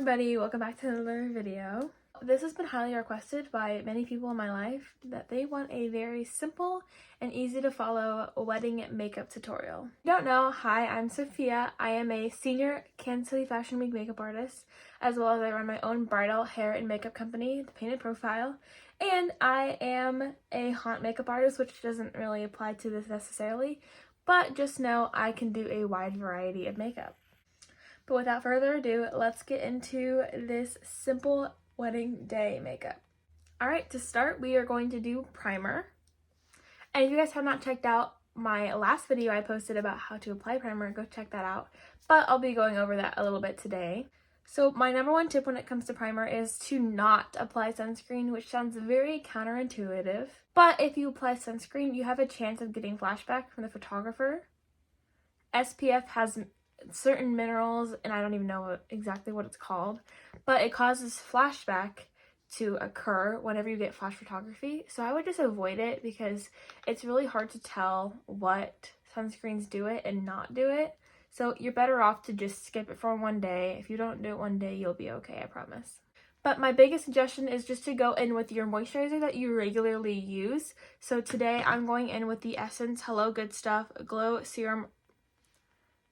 everybody, welcome back to another video. This has been highly requested by many people in my life that they want a very simple and easy to follow wedding makeup tutorial. If you don't know, hi, I'm Sophia. I am a senior Kansas City Fashion Week makeup artist, as well as I run my own bridal hair and makeup company, The Painted Profile, and I am a haunt makeup artist, which doesn't really apply to this necessarily, but just know I can do a wide variety of makeup. But without further ado, let's get into this simple wedding day makeup. Alright, to start, we are going to do primer. And if you guys have not checked out my last video I posted about how to apply primer, go check that out. But I'll be going over that a little bit today. So my number one tip when it comes to primer is to not apply sunscreen, which sounds very counterintuitive. But if you apply sunscreen, you have a chance of getting flashback from the photographer. SPF has certain minerals, and I don't even know exactly what it's called, but it causes flashback to occur whenever you get flash photography. So I would just avoid it because it's really hard to tell what sunscreens do it and not do it. So you're better off to just skip it for one day. If you don't do it one day, you'll be okay, I promise. But my biggest suggestion is just to go in with your moisturizer that you regularly use. So today I'm going in with the Essence Hello Good Stuff Glow Serum,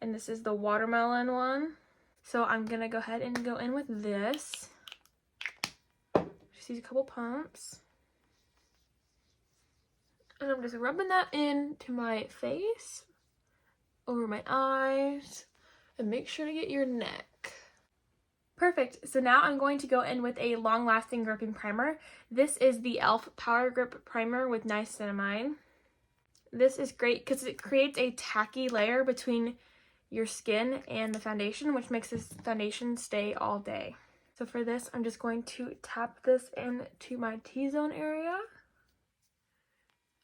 and this is the watermelon one. So I'm gonna go ahead and go in with this. Just use a couple pumps. And I'm just rubbing that into my face, over my eyes, and make sure to get your neck. Perfect. So now I'm going to go in with a long-lasting gripping primer. This is the e.l.f. Power Grip Primer with niacinamide. This is great because it creates a tacky layer between your skin and the foundation, which makes this foundation stay all day. So for this, I'm just going to tap this into my T-zone area,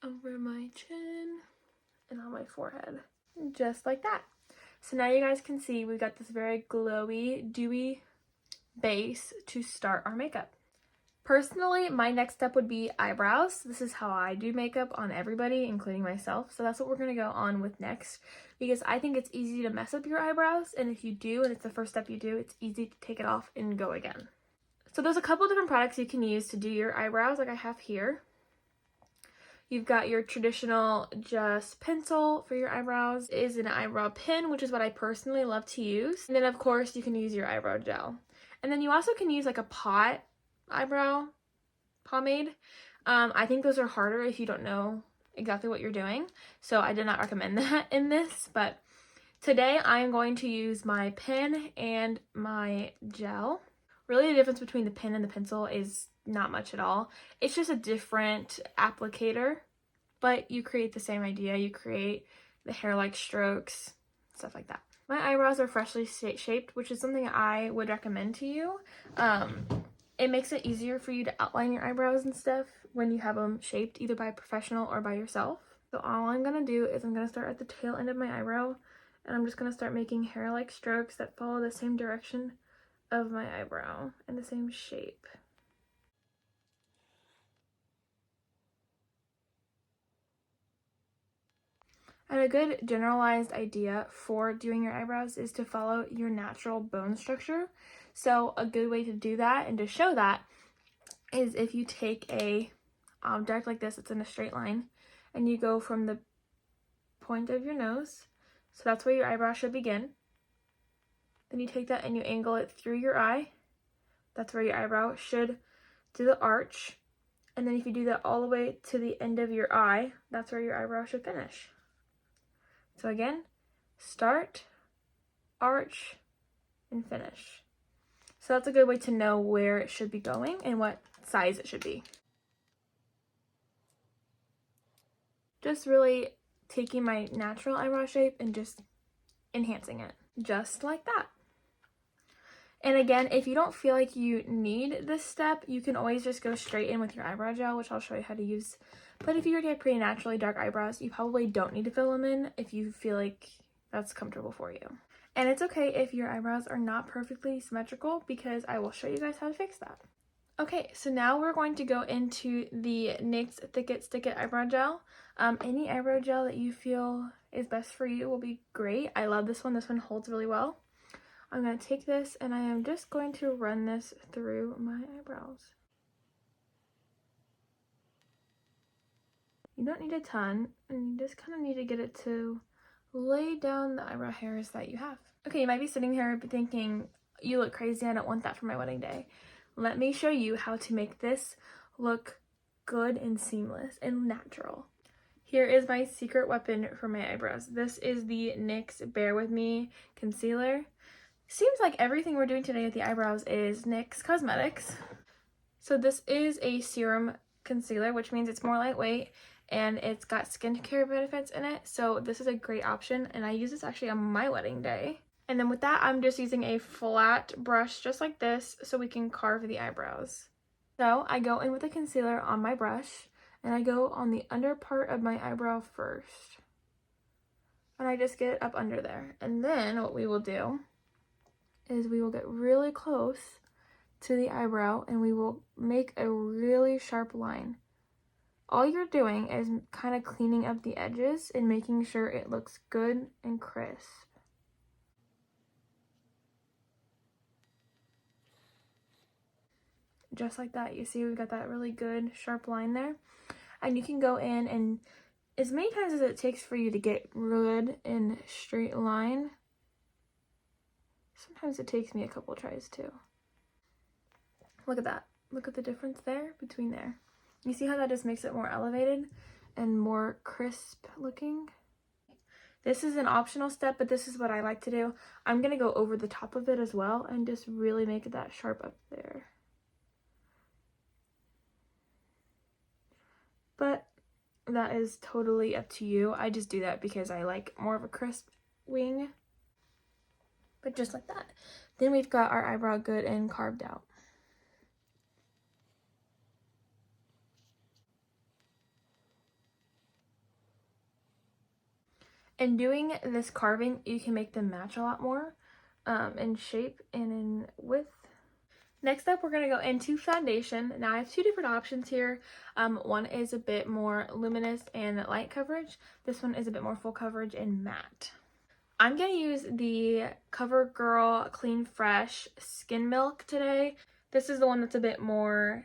over my chin, and on my forehead, just like that. So now you guys can see we've got this very glowy, dewy base to start our makeup. Personally, my next step would be eyebrows. This is how I do makeup on everybody, including myself. So that's what we're going to go on with next, because I think it's easy to mess up your eyebrows. And if you do, and it's the first step you do, it's easy to take it off and go again. So there's a couple different products you can use to do your eyebrows, like I have here. You've got your traditional just pencil for your eyebrows. It is an eyebrow pin, which is what I personally love to use. And then of course you can use your eyebrow gel. And then you also can use like a pot eyebrow pomade. I think those are harder if you don't know exactly what you're doing, so I did not recommend that in this. But today I'm going to use my pen and my gel. Really, the difference between the pen and the pencil is not much at all. It's just a different applicator, but you create the same idea. You create the hair-like strokes, stuff like that. My eyebrows are freshly shaped, which is something I would recommend to you. It makes it easier for you to outline your eyebrows and stuff when you have them shaped either by a professional or by yourself. So all I'm going to do is I'm going to start at the tail end of my eyebrow, and I'm just going to start making hair-like strokes that follow the same direction of my eyebrow and the same shape. And a good generalized idea for doing your eyebrows is to follow your natural bone structure. So a good way to do that and to show that is if you take a object like this, it's in a straight line, and you go from the point of your nose, so that's where your eyebrow should begin. Then you take that and you angle it through your eye. That's where your eyebrow should do the arch. And then if you do that all the way to the end of your eye, that's where your eyebrow should finish. So again, start, arch, and finish. So that's a good way to know where it should be going and what size it should be. Just really taking my natural eyebrow shape and just enhancing it, just like that. And again, if you don't feel like you need this step, you can always just go straight in with your eyebrow gel, which I'll show you how to use. But if you already have pretty naturally dark eyebrows, you probably don't need to fill them in if you feel like that's comfortable for you. And it's okay if your eyebrows are not perfectly symmetrical, because I will show you guys how to fix that. Okay, so now we're going to go into the NYX Thick It Stick It eyebrow gel. Any eyebrow gel that you feel is best for you will be great. I love this one. This one holds really well. I'm going to take this and I am just going to run this through my eyebrows. You don't need a ton, and you just kind of need to get it to lay down the eyebrow hairs that you have. Okay, you might be sitting here thinking, you look crazy, I don't want that for my wedding day. Let me show you how to make this look good and seamless and natural. Here is my secret weapon for my eyebrows. This is the NYX Bear With Me Concealer. Seems like everything we're doing today with the eyebrows is NYX Cosmetics. So this is a serum concealer, which means it's more lightweight and it's got skincare benefits in it. So this is a great option, and I use this actually on my wedding day. And then with that, I'm just using a flat brush just like this so we can carve the eyebrows. So I go in with the concealer on my brush and I go on the under part of my eyebrow first. And I just get it up under there. And then what we will do is we will get really close to the eyebrow and we will make a really sharp line. All you're doing is kind of cleaning up the edges and making sure it looks good and crisp. Just like that. You see we've got that really good sharp line there. And you can go in and as many times as it takes for you to get good and straight line. Sometimes it takes me a couple tries too. Look at that. Look at the difference there between there. You see how that just makes it more elevated and more crisp looking? This is an optional step, but this is what I like to do. I'm going to go over the top of it as well and just really make that sharp up there. But that is totally up to you. I just do that because I like more of a crisp wing. But just like that. Then we've got our eyebrow good and carved out. In doing this carving, you can make them match a lot more in shape and in width. Next up, we're going to go into foundation. Now, I have two different options here. One is a bit more luminous and light coverage. This one is a bit more full coverage and matte. I'm going to use the CoverGirl Clean Fresh Skin Milk today. This is the one that's a bit more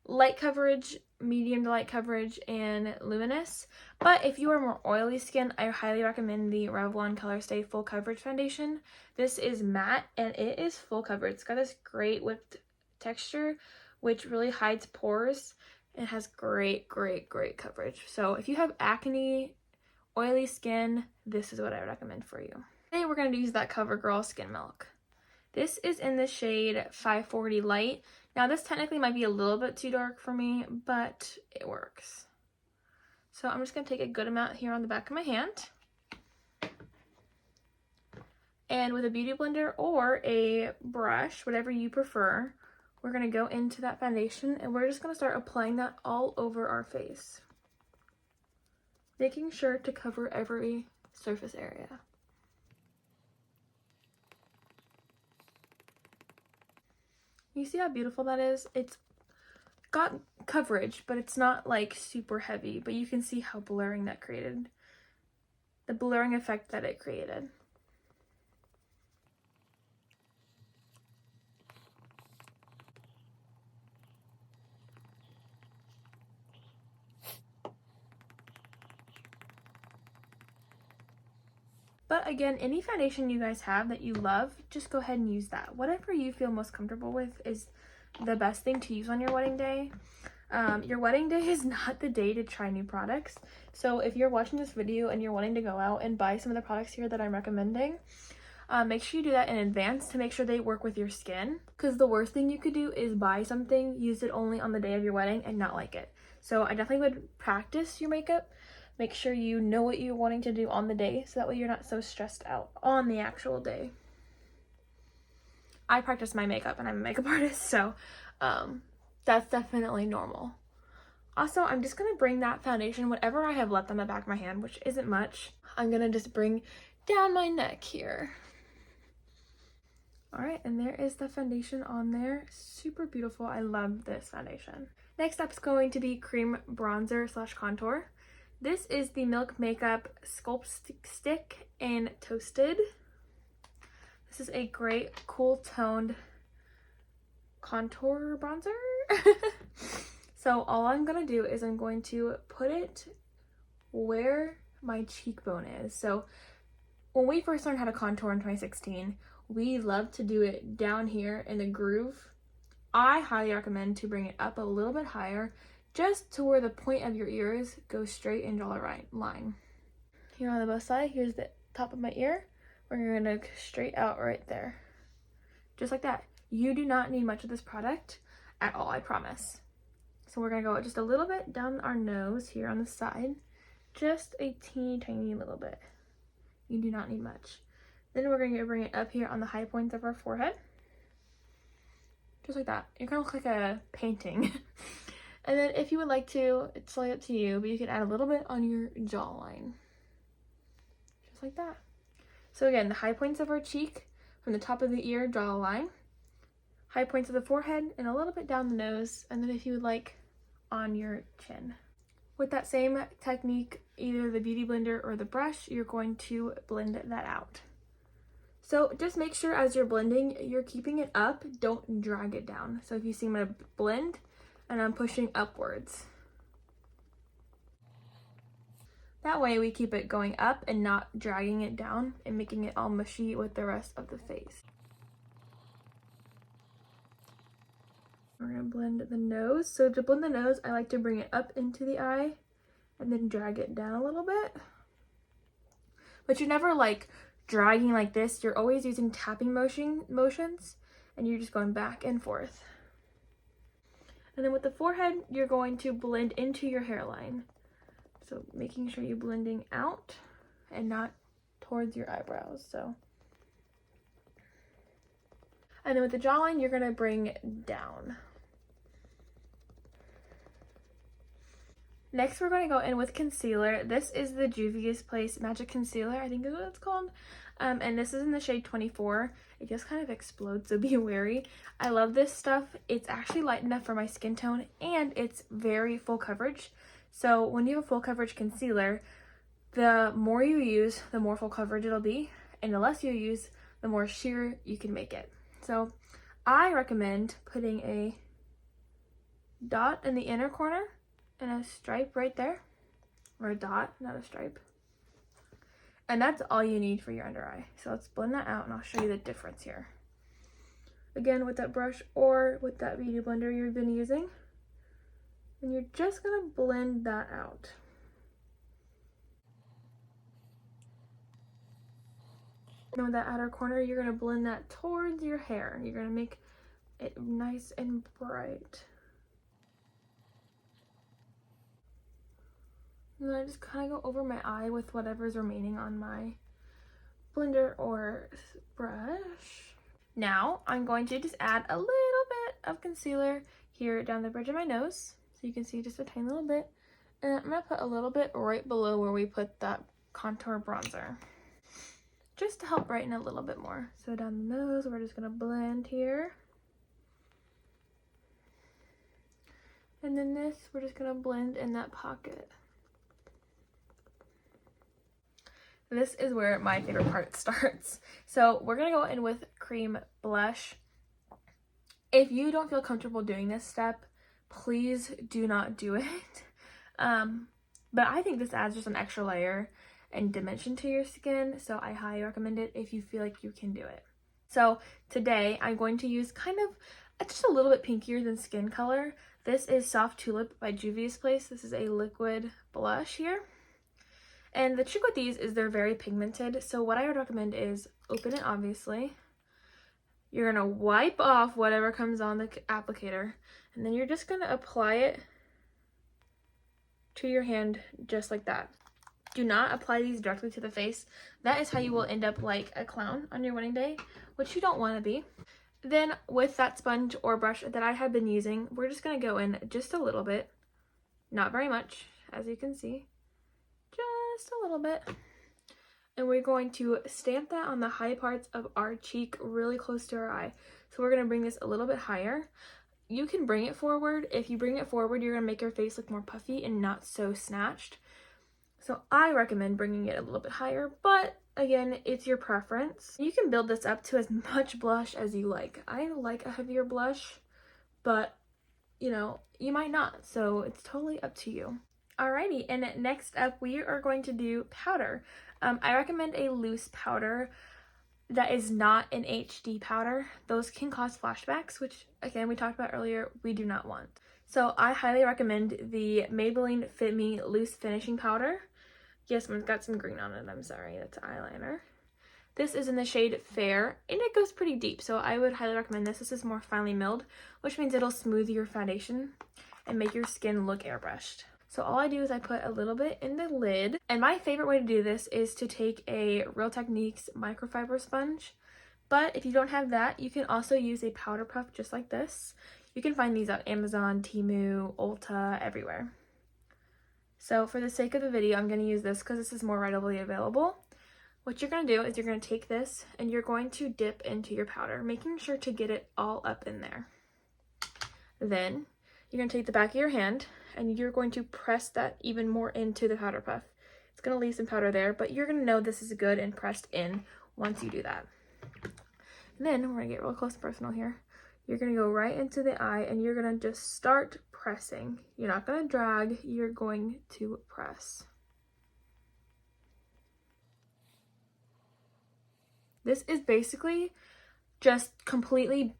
light coverage, medium to light coverage, and luminous. But if you are more oily skin, I highly recommend the Revlon Colorstay Full Coverage Foundation. This is matte and it is full coverage. It's got this great whipped texture which really hides pores. It has great coverage. So if you have acne, oily skin, this is what I would recommend for you. Today we're going to use that CoverGirl Skin Milk. This is in the shade 540 Light. Now this technically might be a little bit too dark for me, but it works. So I'm just going to take a good amount here on the back of my hand. And with a beauty blender or a brush, whatever you prefer, we're going to go into that foundation and we're just going to start applying that all over our face. Making sure to cover every surface area. You see how beautiful that is? It's got coverage, but it's not like super heavy, but you can see how blurring that created. The blurring effect that it created. But again, any foundation you guys have that you love, just go ahead and use that. Whatever you feel most comfortable with is the best thing to use on your wedding day. Your wedding day is not the day to try new products. So if you're watching this video and you're wanting to go out and buy some of the products here that I'm recommending, make sure you do that in advance to make sure they work with your skin. Because the worst thing you could do is buy something, use it only on the day of your wedding, and not like it. So I definitely would practice your makeup. Make sure you know what you're wanting to do on the day, so that way you're not so stressed out on the actual day. I practice my makeup and I'm a makeup artist, so that's definitely normal. Also, I'm just going to bring that foundation, whatever I have left on the back of my hand, which isn't much, I'm going to just bring down my neck here. Alright, and there is the foundation on there. Super beautiful. I love this foundation. Next up is going to be cream bronzer / contour. This is the Milk Makeup Sculpt Stick in Toasted. This is a great cool toned contour bronzer. So all I'm gonna do is I'm going to put it where my cheekbone is. So when we first learned how to contour in 2016, we loved to do it down here in the groove. I highly recommend to bring it up a little bit higher, just to where the point of your ears goes straight and draw a right line. Here on the both side, here's the top of my ear. We're gonna go straight out right there. Just like that. You do not need much of this product at all, I promise. So we're gonna go just a little bit down our nose here on the side. Just a teeny tiny little bit. You do not need much. Then we're gonna bring it up here on the high points of our forehead. Just like that. You're gonna look like a painting. And then if you would like to, it's totally up to you, but you can add a little bit on your jawline. Just like that. So again, the high points of our cheek, from the top of the ear, draw a line. High points of the forehead, and a little bit down the nose, and then if you would like, on your chin. With that same technique, either the beauty blender or the brush, you're going to blend that out. So just make sure as you're blending, you're keeping it up, don't drag it down. So if you see my blend, and I'm pushing upwards. That way we keep it going up and not dragging it down and making it all mushy with the rest of the face. We're gonna blend the nose. So to blend the nose, I like to bring it up into the eye and then drag it down a little bit. But you're never like dragging like this. You're always using tapping motions, and you're just going back and forth. And then with the forehead, you're going to blend into your hairline. So making sure you're blending out and not towards your eyebrows. So, and then with the jawline, you're gonna bring down. Next, we're going to go in with concealer. This is the Juvia's Place Magic Concealer, I think is what it's called. And this is in the shade 24. It just kind of explodes, so be wary. I love this stuff. It's actually light enough for my skin tone, and it's very full coverage. So when you have a full coverage concealer, the more you use, the more full coverage it'll be. And the less you use, the more sheer you can make it. So I recommend putting a dot in the inner corner and a stripe right there, or a dot, not a stripe. And that's all you need for your under eye. So let's blend that out and I'll show you the difference here. Again, with that brush or with that beauty blender you've been using. And you're just gonna blend that out. And with that outer corner, you're gonna blend that towards your hair. You're gonna make it nice and bright. And then I just kind of go over my eye with whatever's remaining on my blender or brush. Now I'm going to just add a little bit of concealer here down the bridge of my nose. So you can see just a tiny little bit. And I'm going to put a little bit right below where we put that contour bronzer, just to help brighten a little bit more. So down the nose, we're just going to blend here. And then this, we're just going to blend in that pocket. This is where my favorite part starts. So we're going to go in with cream blush. If you don't feel comfortable doing this step, please do not do it. But I think this adds just an extra layer and dimension to your skin, so I highly recommend it if you feel like you can do it. So today I'm going to use kind of just a little bit pinkier than skin color. This is Soft Tulip by Juvia's Place. This is a liquid blush here. And the trick with these is they're very pigmented. So what I would recommend is open it, obviously. You're going to wipe off whatever comes on the applicator. And then you're just going to apply it to your hand just like that. Do not apply these directly to the face. That is how you will end up like a clown on your wedding day, which you don't want to be. Then with that sponge or brush that I have been using, we're just going to go in just a little bit. Not very much, as you can see. Just a little bit. And we're going to stamp that on the high parts of our cheek really close to our eye. So we're going to bring this a little bit higher. You can bring it forward. If you bring it forward, you're going to make your face look more puffy and not so snatched. So I recommend bringing it a little bit higher, but again, it's your preference. You can build this up to as much blush as you like. I like a heavier blush, but you know, you might not, so it's totally up to you. Alrighty, and next up we are going to do powder. I recommend a loose powder that is not an HD powder. Those can cause flashbacks, which again we talked about earlier, we do not want. So I highly recommend the Maybelline Fit Me Loose Finishing Powder. Yes, it's got some green on it, I'm sorry, that's eyeliner. This is in the shade Fair, and it goes pretty deep, so I would highly recommend this. This is more finely milled, which means it'll smooth your foundation and make your skin look airbrushed. So all I do is I put a little bit in the lid, and my favorite way to do this is to take a Real Techniques microfiber sponge, but if you don't have that, you can also use a powder puff just like this. You can find these on Amazon, Temu, Ulta, everywhere. So for the sake of the video, I'm going to use this because this is more readily available. What you're going to do is you're going to take this and you're going to dip into your powder, making sure to get it all up in there. Then you're going to take the back of your hand and you're going to press that even more into the powder puff. It's going to leave some powder there, but you're going to know this is good and pressed in once you do that. And then we're going to get real close and personal here. You're going to go right into the eye and you're going to just start pressing. You're not going to drag, you're going to press. This is basically just completely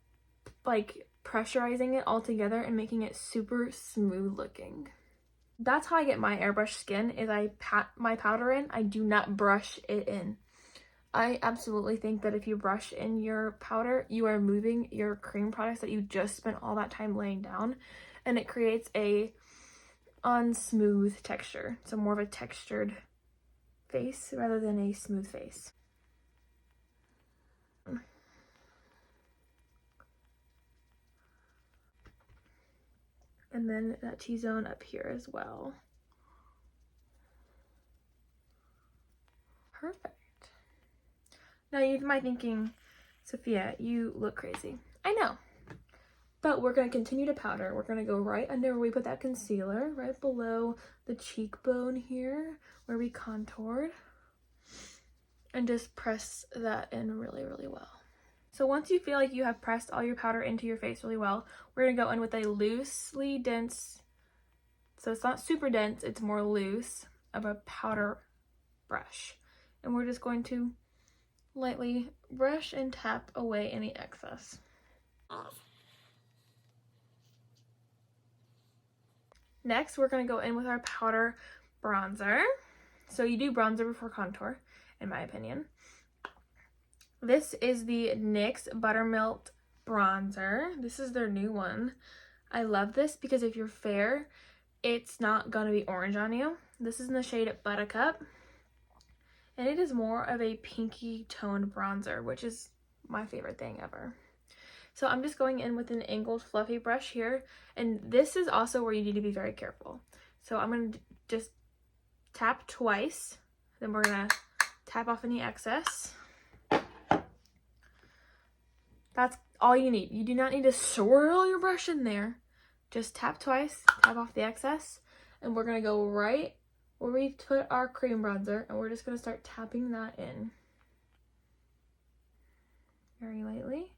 like pressurizing it all together and making it super smooth looking. That's how I get my airbrush skin, is I pat my powder in. I do not brush it in. I absolutely think that if you brush in your powder, you are moving your cream products that you just spent all that time laying down, and it creates a unsmooth texture. So more of a textured face rather than a smooth face. And then that T-zone up here as well. Perfect. Now you might be thinking, Sophia, you look crazy. I know. But we're going to continue to powder. We're going to go right under where we put that concealer, right below the cheekbone here, where we contoured. And just press that in really, really well. So once you feel like you have pressed all your powder into your face really well, we're going to go in with a loosely dense, so it's not super dense, it's more loose, of a powder brush. And we're just going to lightly brush and tap away any excess. Next, we're going to go in with our powder bronzer. So you do bronzer before contour, in my opinion. This is the NYX Buttermilk Bronzer. This is their new one. I love this because if you're fair, it's not going to be orange on you. This is in the shade Buttercup. And it is more of a pinky toned bronzer, which is my favorite thing ever. So I'm just going in with an angled fluffy brush here. And this is also where you need to be very careful. So I'm going to just tap twice. Then we're going to tap off any excess. That's all you need. You do not need to swirl your brush in there. Just tap twice, tap off the excess, and we're going to go right where we put our cream bronzer, and we're just going to start tapping that in. Very lightly.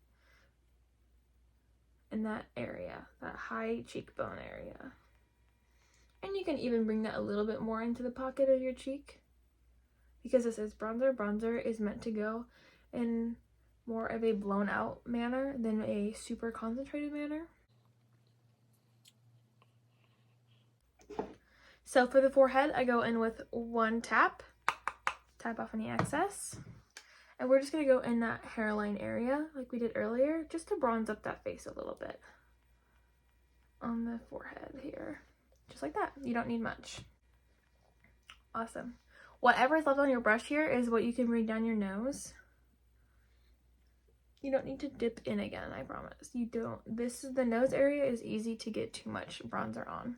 In that area, that high cheekbone area. And you can even bring that a little bit more into the pocket of your cheek. Because this is bronzer. Bronzer is meant to go in more of a blown out manner than a super concentrated manner. So for the forehead, I go in with one tap off any excess. And we're just going to go in that hairline area like we did earlier, just to bronze up that face a little bit. On the forehead here. Just like that. You don't need much. Awesome. Whatever is left on your brush here is what you can bring down your nose. You don't need to dip in again, I promise. You don't. The nose area is easy to get too much bronzer on.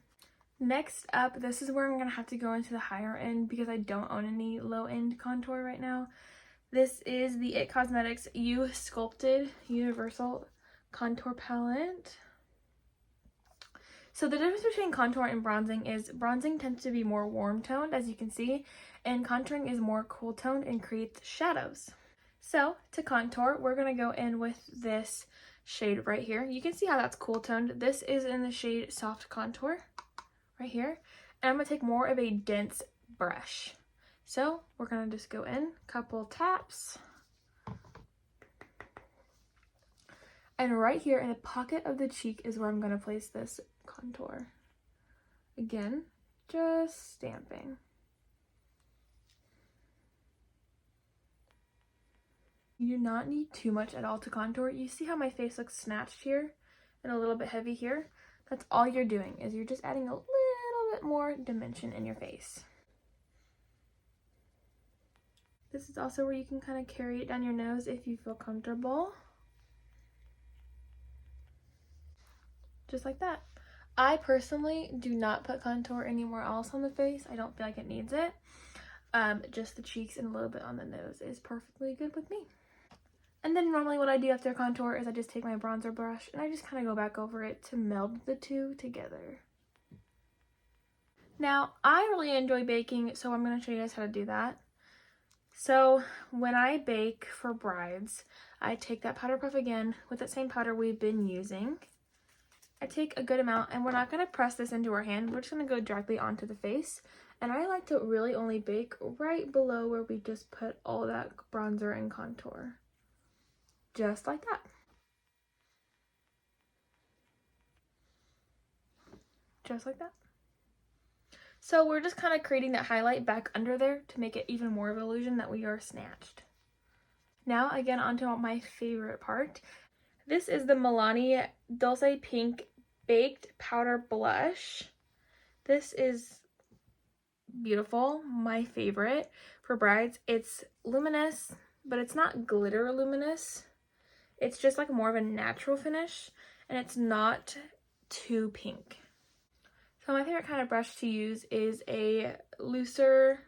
Next up, this is where I'm going to have to go into the higher end because I don't own any low-end contour right now. This is the IT Cosmetics U Sculpted Universal Contour Palette. So the difference between contour and bronzing is bronzing tends to be more warm toned, as you can see, and contouring is more cool toned and creates shadows. So to contour, we're going to go in with this shade right here. You can see how that's cool toned. This is in the shade Soft Contour right here. And I'm going to take more of a dense brush. So we're going to just go in, couple taps. And right here in the pocket of the cheek is where I'm going to place this contour. Again, just stamping. You do not need too much at all to contour. You see how my face looks snatched here and a little bit heavy here? That's all you're doing, is you're just adding a little bit more dimension in your face. This is also where you can kind of carry it down your nose if you feel comfortable. Just like that. I personally do not put contour anywhere else on the face. I don't feel like it needs it. Just the cheeks and a little bit on the nose is perfectly good with me. And then normally what I do after contour is I just take my bronzer brush and I just kind of go back over it to meld the two together. Now, I really enjoy baking, so I'm going to show you guys how to do that. So when I bake for brides, I take that powder puff again with that same powder we've been using. I take a good amount, and we're not going to press this into our hand. We're just going to go directly onto the face. And I like to really only bake right below where we just put all that bronzer and contour. Just like that. Just like that. So we're just kind of creating that highlight back under there to make it even more of an illusion that we are snatched. Now, again, onto my favorite part. This is the Milani Dulce Pink Baked Powder Blush. This is beautiful, my favorite for brides. It's luminous, but it's not glitter luminous. It's just like more of a natural finish, and it's not too pink. So my favorite kind of brush to use is a looser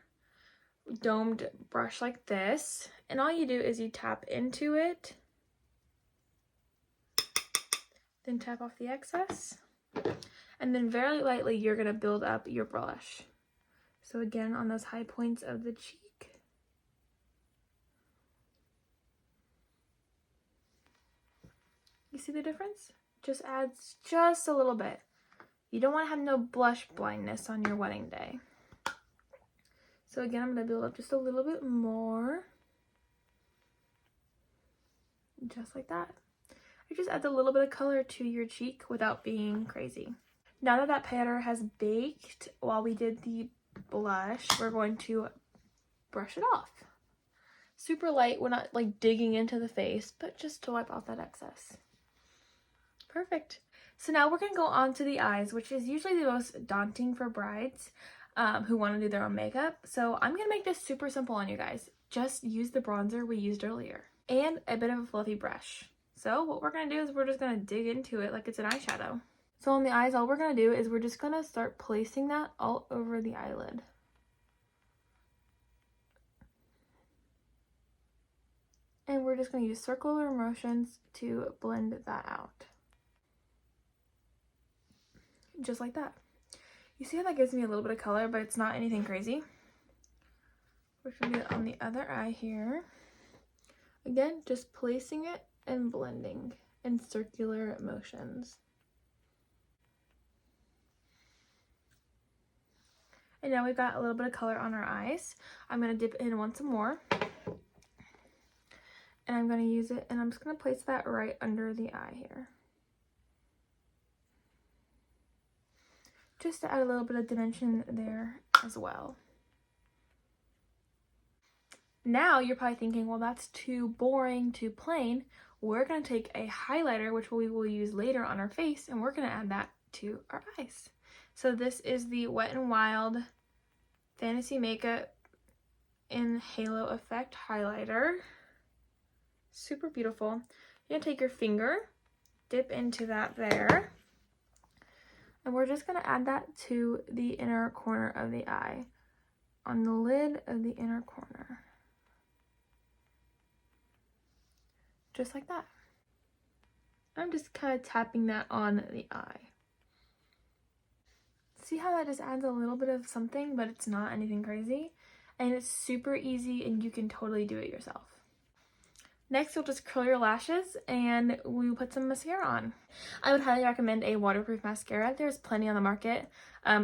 domed brush like this, and all you do is you tap into it, then tap off the excess, and then very lightly you're going to build up your blush. So again, on those high points of the cheek. You see the difference? Just adds just a little bit. You don't want to have no blush blindness on your wedding day. So again, I'm going to build up just a little bit more. Just like that. It just adds a little bit of color to your cheek without being crazy. Now that that powder has baked while we did the blush, we're going to brush it off. Super light, we're not like digging into the face, but just to wipe off that excess. Perfect. So now we're going to go on to the eyes, which is usually the most daunting for brides who want to do their own makeup. So I'm going to make this super simple on you guys. Just use the bronzer we used earlier and a bit of a fluffy brush. So what we're going to do is we're just going to dig into it like it's an eyeshadow. So on the eyes, all we're going to do is we're just going to start placing that all over the eyelid. And we're just going to use circular motions to blend that out. Just like that. You see how that gives me a little bit of color, but it's not anything crazy. We're going to do it on the other eye here. Again, just placing it and blending in circular motions. And now we've got a little bit of color on our eyes. I'm going to dip in once more. And I'm going to use it, and I'm just going to place that right under the eye here. Just to add a little bit of dimension there as well. Now you're probably thinking, well, that's too boring, too plain. We're going to take a highlighter, which we will use later on our face, and we're going to add that to our eyes. So this is the Wet n Wild Fantasy Makeup in Halo Effect highlighter. Super beautiful. You're going to take your finger, dip into that there, and we're just going to add that to the inner corner of the eye, on the lid of the inner corner. Just like that. I'm just kind of tapping that on the eye. See how that just adds a little bit of something, but it's not anything crazy. And it's super easy and you can totally do it yourself. Next, you'll just curl your lashes and we'll put some mascara on. I would highly recommend a waterproof mascara. There's plenty on the market.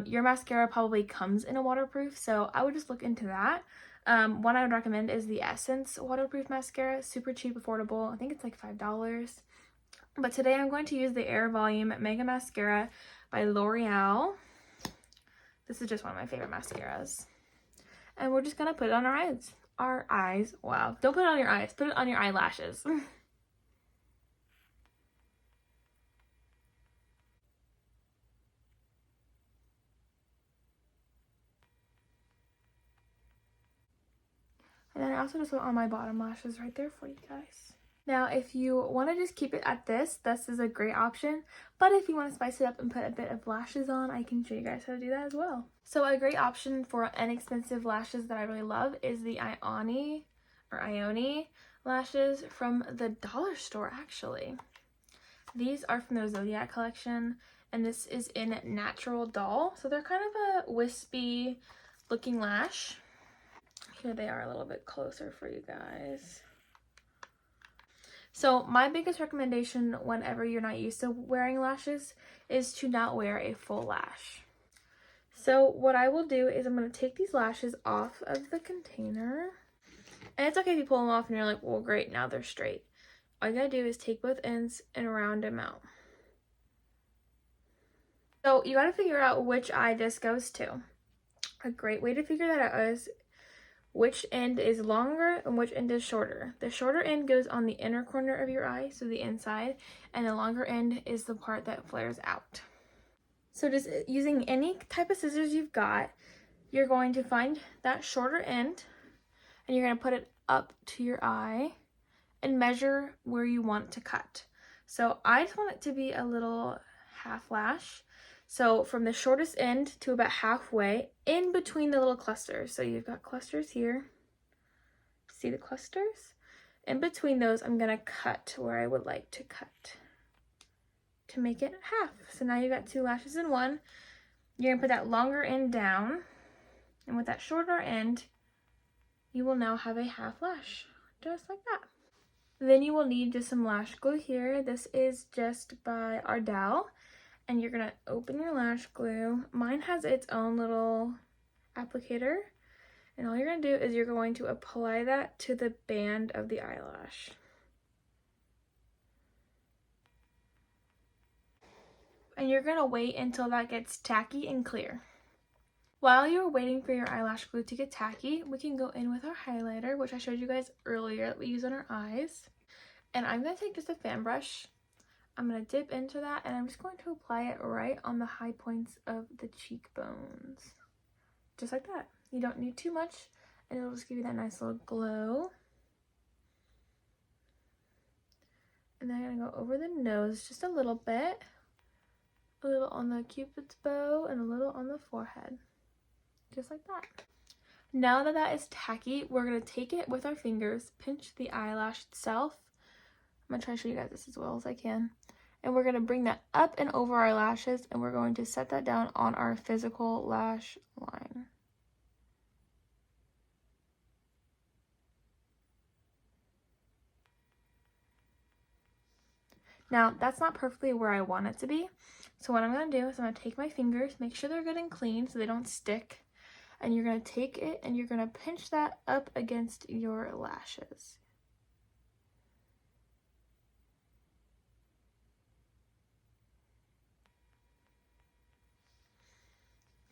Your mascara probably comes in a waterproof, so I would just look into that. One I would recommend is the Essence waterproof mascara. Super cheap, affordable. I think it's like $5. But today I'm going to use the Air Volume Mega Mascara by L'Oreal. This is just one of my favorite mascaras. And we're just going to put it on our eyes. Our eyes. Wow. Don't put it on your eyes. Put it on your eyelashes. And then I also just put on my bottom lashes right there for you guys. Now, if you want to just keep it at this is a great option. But if you want to spice it up and put a bit of lashes on, I can show you guys how to do that as well. So a great option for inexpensive lashes that I really love is the Ioni lashes from the dollar store, actually. These are from their Zodiac collection, and this is in Natural Doll. So they're kind of a wispy looking lash. Here they are a little bit closer for you guys. So my biggest recommendation whenever you're not used to wearing lashes is to not wear a full lash. So what I will do is I'm going to take these lashes off of the container. And it's okay if you pull them off and you're like, well, great, now they're straight. All you gotta do is take both ends and round them out. So you gotta figure out which eye this goes to. A great way to figure that out is which end is longer and which end is shorter. The shorter end goes on the inner corner of your eye, so the inside, and the longer end is the part that flares out. So just using any type of scissors you've got, you're going to find that shorter end and you're going to put it up to your eye and measure where you want to cut. So I just want it to be a little half lash. So from the shortest end to about halfway in between the little clusters. So you've got clusters here. See the clusters? In between those, I'm going to cut where I would like to cut to make it half. So now you've got two lashes in one. You're going to put that longer end down. And with that shorter end, you will now have a half lash, just like that. Then you will need just some lash glue here. This is just by Bridal. And you're going to open your lash glue. Mine has its own little applicator. And all you're going to do is you're going to apply that to the band of the eyelash. And you're going to wait until that gets tacky and clear. While you're waiting for your eyelash glue to get tacky, we can go in with our highlighter, which I showed you guys earlier that we use on our eyes. And I'm going to take just a fan brush. I'm going to dip into that and I'm just going to apply it right on the high points of the cheekbones. Just like that. You don't need too much and it'll just give you that nice little glow. And then I'm going to go over the nose just a little bit. A little on the cupid's bow and a little on the forehead. Just like that. Now that that is tacky, we're going to take it with our fingers, pinch the eyelash itself. I'm going to try to show you guys this as well as I can. And we're going to bring that up and over our lashes, and we're going to set that down on our physical lash line. Now, that's not perfectly where I want it to be. So what I'm going to do is I'm going to take my fingers, make sure they're good and clean so they don't stick. And you're going to take it and you're going to pinch that up against your lashes.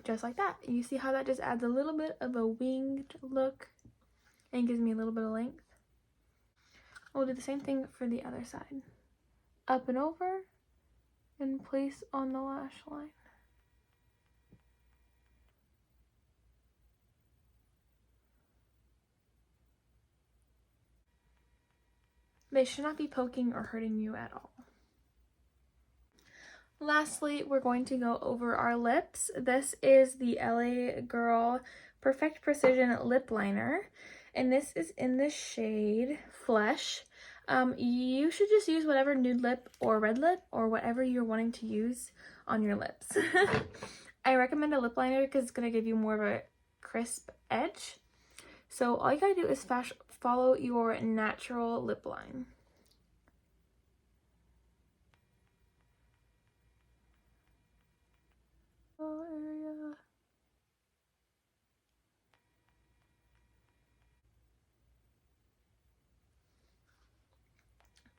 Just like that. You see how that just adds a little bit of a winged look and gives me a little bit of length. We'll do the same thing for the other side. Up and over and place on the lash line. They should not be poking or hurting you at all. Lastly, we're going to go over our lips. This is the LA Girl Perfect Precision Lip Liner, and this is in the shade Flesh. You should just use whatever nude lip or red lip or whatever you're wanting to use on your lips. I recommend a lip liner because it's going to give you more of a crisp edge. So all you gotta do is follow your natural lip line. Area.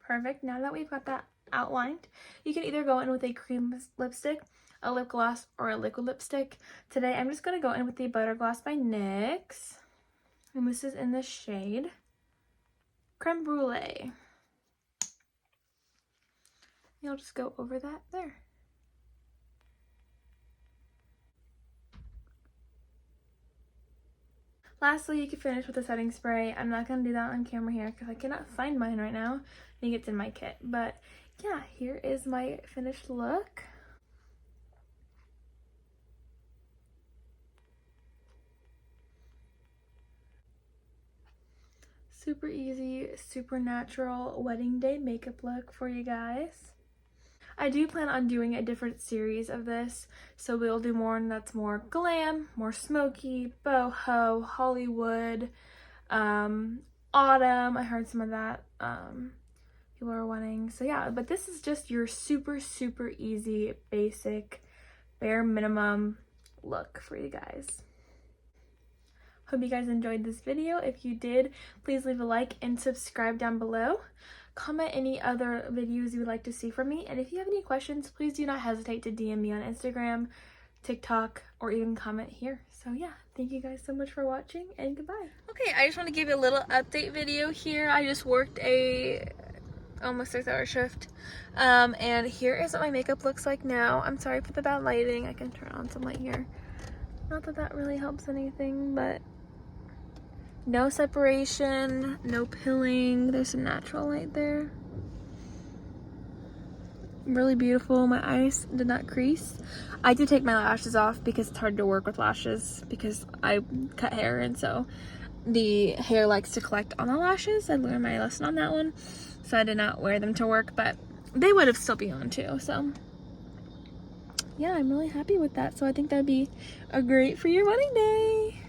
Perfect. Now that we've got that outlined, you can either go in with a cream lipstick, a lip gloss, or a liquid lipstick. Today I'm just going to go in with the Butter Gloss by NYX. And this is in the shade Creme Brulee. You'll just go over that there. Lastly, you can finish with a setting spray. I'm not going to do that on camera here because I cannot find mine right now. I think it's in my kit. But yeah, here is my finished look. Super easy, super natural wedding day makeup look for you guys. I do plan on doing a different series of this, so we'll do more that's more glam, more smoky, boho, Hollywood, autumn. I heard some of that people are wanting. So yeah, but this is just your super easy, basic, bare minimum look for you guys. Hope you guys enjoyed this video. If you did, please leave a like and subscribe down below. Comment any other videos you would like to see from me. And if you have any questions, please do not hesitate to DM me on Instagram, TikTok, or even comment here. So yeah, thank you guys so much for watching and goodbye. Okay, I just want to give you a little update video here. I just worked a almost 6-hour shift. And here is what my makeup looks like now. I'm sorry for the bad lighting. I can turn on some light here. Not that that really helps anything, but no separation, no pilling. There's some natural light there. Really beautiful. My eyes did not crease. I did take my lashes off because it's hard to work with lashes because I cut hair and so the hair likes to collect on the lashes. I learned my lesson on that one. So I did not wear them to work, but they would have still been on too. So yeah, I'm really happy with that. So I think that'd be a great for your wedding day.